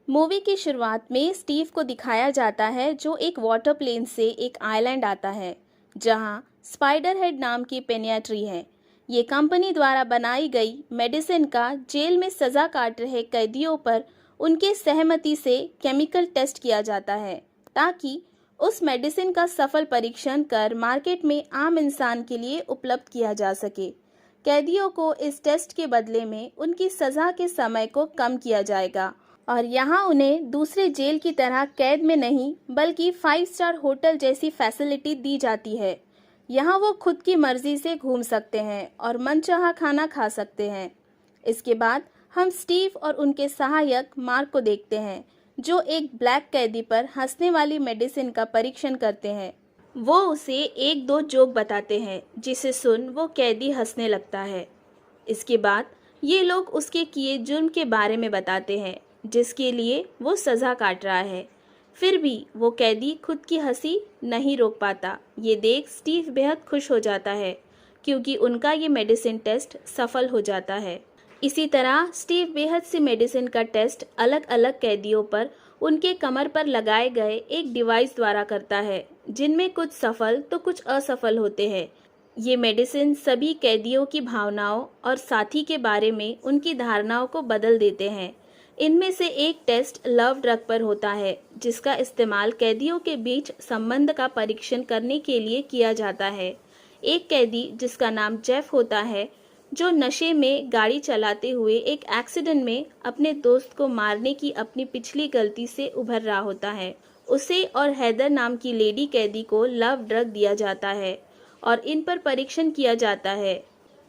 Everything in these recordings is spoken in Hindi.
मूवी की शुरुआत में स्टीव को दिखाया जाता है जो एक वाटर प्लेन से एक आइलैंड आता है जहां स्पाइडर हेड नाम की पेनियाट्री है। ये कंपनी द्वारा बनाई गई मेडिसिन का जेल में सजा काट रहे कैदियों पर उनके सहमति से केमिकल टेस्ट किया जाता है ताकि उस मेडिसिन का सफल परीक्षण कर मार्केट में आम इंसान के लिए उपलब्ध किया जा सके। कैदियों को इस टेस्ट के बदले में उनकी सजा के समय को कम किया जाएगा और यहाँ उन्हें दूसरे जेल की तरह कैद में नहीं बल्कि 5 स्टार होटल जैसी फैसिलिटी दी जाती है। यहाँ वो खुद की मर्जी से घूम सकते हैं और मनचाहा खाना खा सकते हैं। इसके बाद हम स्टीव और उनके सहायक मार्क को देखते हैं जो एक ब्लैक कैदी पर हंसने वाली मेडिसिन का परीक्षण करते हैं। वो उसे एक दो जोक बताते हैं जिसे सुन वो कैदी हंसने लगता है। इसके बाद ये लोग उसके किए जुर्म के बारे में बताते हैं जिसके लिए वो सज़ा काट रहा है। फिर भी वो कैदी खुद की हंसी नहीं रोक पाता। ये देख स्टीव बेहद खुश हो जाता है क्योंकि उनका ये मेडिसिन टेस्ट सफल हो जाता है। इसी तरह स्टीव बेहद सी मेडिसिन का टेस्ट अलग अलग कैदियों पर उनके कमर पर लगाए गए एक डिवाइस द्वारा करता है जिनमें कुछ सफल तो कुछ असफल होते हैं। ये मेडिसिन सभी कैदियों की भावनाओं और साथी के बारे में उनकी धारणाओं को बदल देते हैं। इनमें से एक टेस्ट लव ड्रग पर होता है जिसका इस्तेमाल कैदियों के बीच संबंध का परीक्षण करने के लिए किया जाता है। एक कैदी जिसका नाम जेफ होता है जो नशे में गाड़ी चलाते हुए एक एक्सीडेंट में अपने दोस्त को मारने की अपनी पिछली गलती से उभर रहा होता है। उसे और हैदर नाम की लेडी कैदी को लव ड्रग दिया जाता है और इन पर परीक्षण किया जाता है।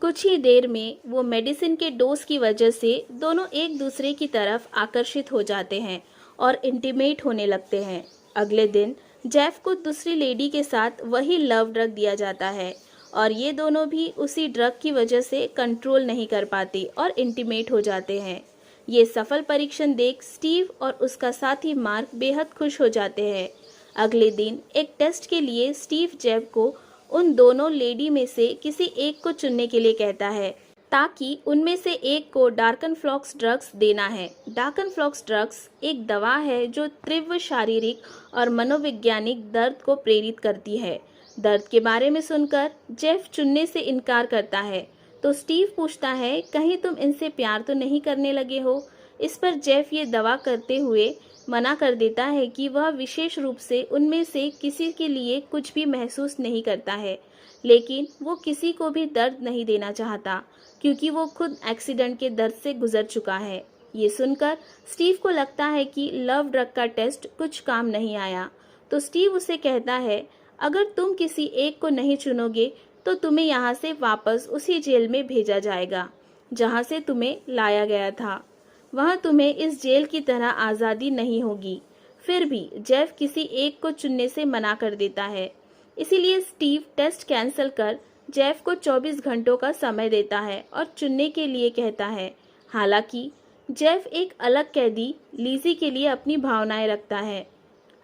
कुछ ही देर में वो मेडिसिन के डोज की वजह से दोनों एक दूसरे की तरफ आकर्षित हो जाते हैं और इंटीमेट होने लगते हैं। अगले दिन जेफ को दूसरी लेडी के साथ वही लव ड्रग दिया जाता है और ये दोनों भी उसी ड्रग की वजह से कंट्रोल नहीं कर पाते और इंटीमेट हो जाते हैं। ये सफल परीक्षण देख स्टीव और उसका साथी मार्क बेहद खुश हो जाते हैं। अगले दिन एक टेस्ट के लिए स्टीव जेफ को उन दोनों लेडी में से किसी एक को चुनने के लिए कहता है ताकि उनमें से एक को डार्कनफ्लॉक्स ड्रग्स देना है। डार्कनफ्लॉक्स ड्रग्स एक दवा है जो तीव्र शारीरिक और मनोवैज्ञानिक दर्द को प्रेरित करती है। दर्द के बारे में सुनकर जेफ चुनने से इनकार करता है तो स्टीव पूछता है कहीं तुम इनसे प्यार तो नहीं करने लगे हो। इस पर जेफ ये दवा करते हुए मना कर देता है कि वह विशेष रूप से उनमें से किसी के लिए कुछ भी महसूस नहीं करता है, लेकिन वो किसी को भी दर्द नहीं देना चाहता क्योंकि वो खुद एक्सीडेंट के दर्द से गुजर चुका है। ये सुनकर स्टीव को लगता है कि लव ड्रग का टेस्ट कुछ काम नहीं आया तो स्टीव उसे कहता है अगर तुम किसी एक को नहीं चुनोगे तो तुम्हें यहाँ से वापस उसी जेल में भेजा जाएगा जहाँ से तुम्हें लाया गया था। वहाँ तुम्हें इस जेल की तरह आज़ादी नहीं होगी। फिर भी जेफ किसी एक को चुनने से मना कर देता है। इसीलिए स्टीव टेस्ट कैंसिल कर जेफ को 24 घंटों का समय देता है और चुनने के लिए कहता है। हालांकि जेफ एक अलग कैदी लीजी के लिए अपनी भावनाएं रखता है।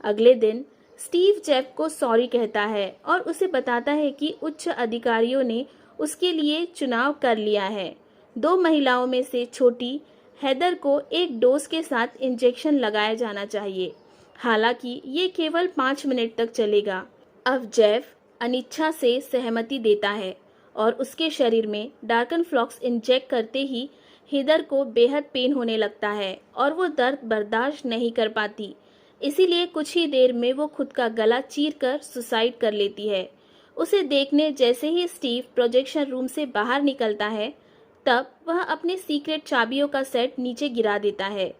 अगले दिन स्टीव जेफ को सॉरी कहता है और उसे बताता है कि उच्च अधिकारियों ने उसके लिए चुनाव कर लिया है। 2 महिलाओं में से छोटी हैदर को एक डोज के साथ इंजेक्शन लगाया जाना चाहिए। हालांकि ये केवल 5 मिनट तक चलेगा। अब जेफ अनिच्छा से सहमति देता है और उसके शरीर में डार्कनफ्लॉक्स इंजेक्ट करते ही हैदर को बेहद पेन होने लगता है और वो दर्द बर्दाश्त नहीं कर पाती। इसीलिए कुछ ही देर में वो खुद का गला चीरकर सुसाइड कर लेती है। उसे देखने जैसे ही स्टीव प्रोजेक्शन रूम से बाहर निकलता है तब वह अपने सीक्रेट चाबियों का सेट नीचे गिरा देता है।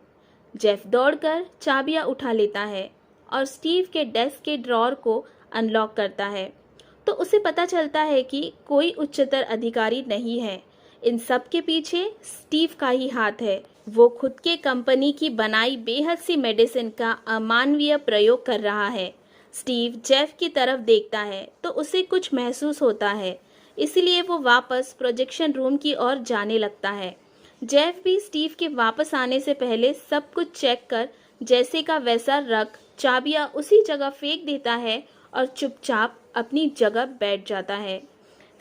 जेफ दौड़कर चाबियां उठा लेता है और स्टीव के डेस्क के ड्रॉर को अनलॉक करता है तो उसे पता चलता है कि कोई उच्चतर अधिकारी नहीं है। इन सब के पीछे स्टीव का ही हाथ है। वो खुद के कंपनी की बनाई बेहद सी मेडिसिन का अमानवीय प्रयोग कर रहा है। स्टीव जेफ की तरफ देखता है तो उसे कुछ महसूस होता है, इसलिए वो वापस प्रोजेक्शन रूम की ओर जाने लगता है। जेफ भी स्टीव के वापस आने से पहले सब कुछ चेक कर जैसे का वैसा रख चाबियां उसी जगह फेंक देता है और चुपचाप अपनी जगह बैठ जाता है।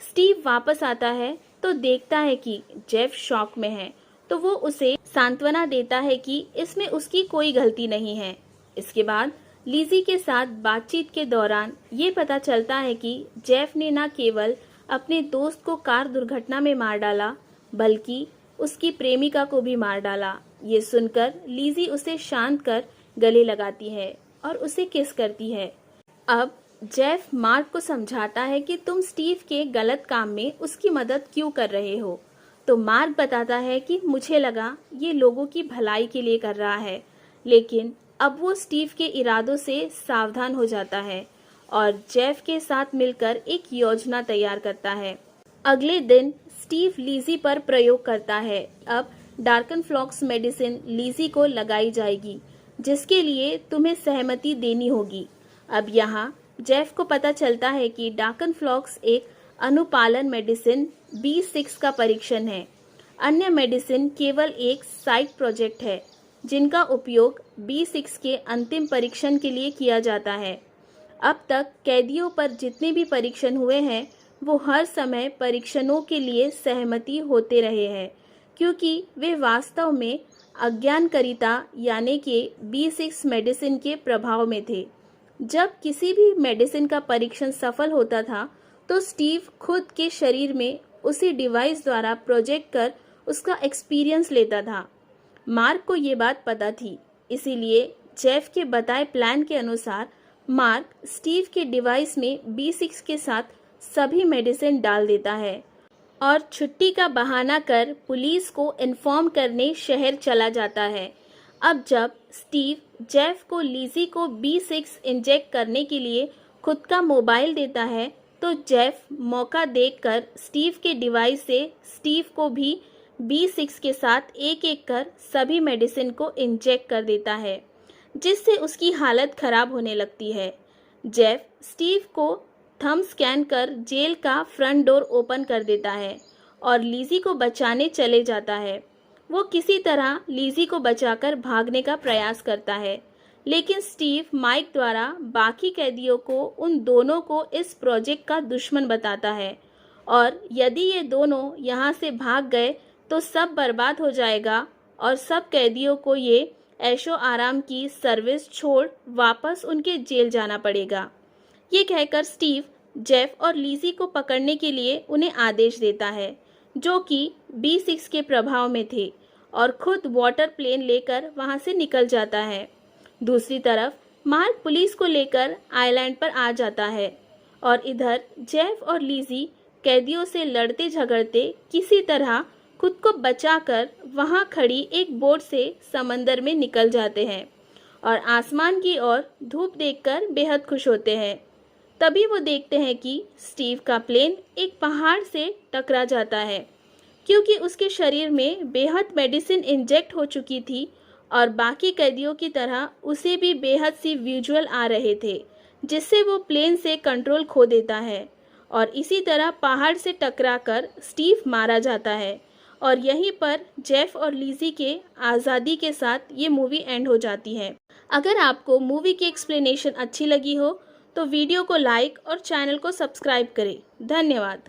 स्टीव वापस आता है तो देखता है कि जेफ शॉक में है तो वो उसे सांत्वना देता है कि इसमें उसकी कोई गलती नहीं है। इसके बाद लिज़ी के साथ बातचीत के दौरान ये पता चलता है कि जेफ ने न केवल अपने दोस्त को कार दुर्घटना में मार डाला, बल्कि उसकी प्रेमिका को भी मार डाला। ये सुनकर लिज़ी उसे शांत कर गले लगाती है और उसे किस करती है। अब जेफ मार्क को समझाता है कि तुम स्टीव के गलत काम में उसकी मदद क्यों कर रहे हो। तो मार्क बताता है कि मुझे लगा ये लोगों की भलाई के लिए कर रहा है, लेकिन अब वो स्टीव के इरादों से सावधान हो जाता है और जेफ के साथ मिलकर एक योजना तैयार करता है। अगले दिन स्टीव लिज़ी पर प्रयोग करता है। अब डार्कनफ्लॉक्स मेडिसिन लिज़ी को लगाई जाएगी, जिसके लिए तुम्हें सहमति देनी होगी। अब यहाँ जेफ को पता चलता है कि डार्कनफ्लॉक्स एक अनुपालन मेडिसिन B6 का परीक्षण है। अन्य मेडिसिन केवल एक साइड प्रोजेक्ट है जिनका उपयोग B6 के अंतिम परीक्षण के लिए किया जाता है। अब तक कैदियों पर जितने भी परीक्षण हुए हैं वो हर समय परीक्षणों के लिए सहमति होते रहे हैं, क्योंकि वे वास्तव में अज्ञानकारिता यानी कि B6 मेडिसिन के प्रभाव में थे। जब किसी भी मेडिसिन का परीक्षण सफल होता था तो स्टीव खुद के शरीर में उसी डिवाइस द्वारा प्रोजेक्ट कर उसका एक्सपीरियंस लेता था। मार्क को ये बात पता थी, इसीलिए जेफ के बताए प्लान के अनुसार मार्क स्टीव के डिवाइस में B6 के साथ सभी मेडिसिन डाल देता है और छुट्टी का बहाना कर पुलिस को इन्फॉर्म करने शहर चला जाता है। अब जब स्टीव जेफ को लिज़ी को B6 इंजेक्ट करने के लिए खुद का मोबाइल देता है तो जेफ मौका देखकर स्टीव के डिवाइस से स्टीव को भी B6 के साथ एक एक कर सभी मेडिसिन को इंजेक्ट कर देता है, जिससे उसकी हालत खराब होने लगती है। जेफ स्टीव को थंब स्कैन कर जेल का फ्रंट डोर ओपन कर देता है और लिज़ी को बचाने चले जाता है। वो किसी तरह लिज़ी को बचाकर भागने का प्रयास करता है, लेकिन स्टीव माइक द्वारा बाकी कैदियों को उन दोनों को इस प्रोजेक्ट का दुश्मन बताता है और यदि ये दोनों यहाँ से भाग गए तो सब बर्बाद हो जाएगा और सब कैदियों को ये ऐशो आराम की सर्विस छोड़ वापस उनके जेल जाना पड़ेगा। ये कहकर स्टीव जेफ और लिज़ी को पकड़ने के लिए उन्हें आदेश देता है, जो कि B6 के प्रभाव में थे, और खुद वाटर प्लेन लेकर वहां से निकल जाता है। दूसरी तरफ मार्क पुलिस को लेकर आइलैंड पर आ जाता है और इधर जेफ और लिज़ी कैदियों से लड़ते झगड़ते किसी तरह खुद को बचाकर वहां खड़ी एक बोट से समंदर में निकल जाते हैं और आसमान की ओर धूप देखकर बेहद खुश होते हैं। तभी वो देखते हैं कि स्टीव का प्लेन एक पहाड़ से टकरा जाता है, क्योंकि उसके शरीर में बेहद मेडिसिन इंजेक्ट हो चुकी थी और बाकी कैदियों की तरह उसे भी बेहद सी विजुअल आ रहे थे, जिससे वो प्लेन से कंट्रोल खो देता है और इसी तरह पहाड़ से टकराकर स्टीव मारा जाता है। और यहीं पर जेफ और लिज़ी के आज़ादी के साथ ये मूवी एंड हो जाती है। अगर आपको मूवी की एक्सप्लेनेशन अच्छी लगी हो तो वीडियो को लाइक और चैनल को सब्सक्राइब करें। धन्यवाद।